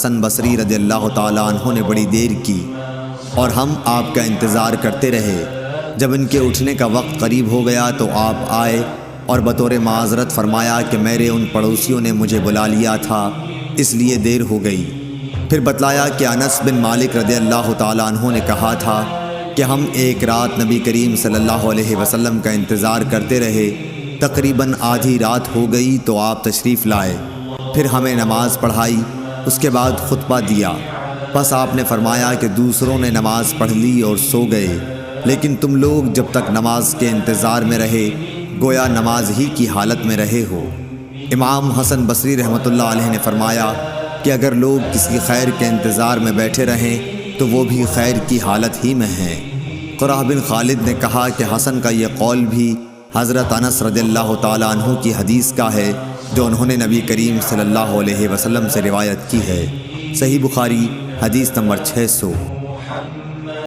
حسن بصری رضی اللہ تعالیٰ عنہ نے بڑی دیر کی اور ہم آپ کا انتظار کرتے رہے۔ جب ان کے اٹھنے کا وقت قریب ہو گیا تو آپ آئے اور بطور معذرت فرمایا کہ میرے ان پڑوسیوں نے مجھے بلا لیا تھا، اس لیے دیر ہو گئی۔ پھر بتلایا کہ انس بن مالک رضی اللہ تعالیٰ عنہ نے کہا تھا کہ ہم ایک رات نبی کریم صلی اللہ علیہ وسلم کا انتظار کرتے رہے، تقریباً آدھی رات ہو گئی تو آپ تشریف لائے، پھر ہمیں نماز پڑھائی، اس کے بعد خطبہ دیا۔ پس آپ نے فرمایا کہ دوسروں نے نماز پڑھ لی اور سو گئے، لیکن تم لوگ جب تک نماز کے انتظار میں رہے گویا نماز ہی کی حالت میں رہے ہو۔ امام حسن بصری رحمۃ اللہ علیہ نے فرمایا کہ اگر لوگ کسی خیر کے انتظار میں بیٹھے رہیں تو وہ بھی خیر کی حالت ہی میں ہیں۔ قرہ بن خالد نے کہا کہ حسن کا یہ قول بھی حضرت انس رضی اللہ تعالیٰ عنہ کی حدیث کا ہے جو انہوں نے نبی کریم صلی اللہ علیہ وسلم سے روایت کی ہے۔ صحیح بخاری حدیث نمبر 600۔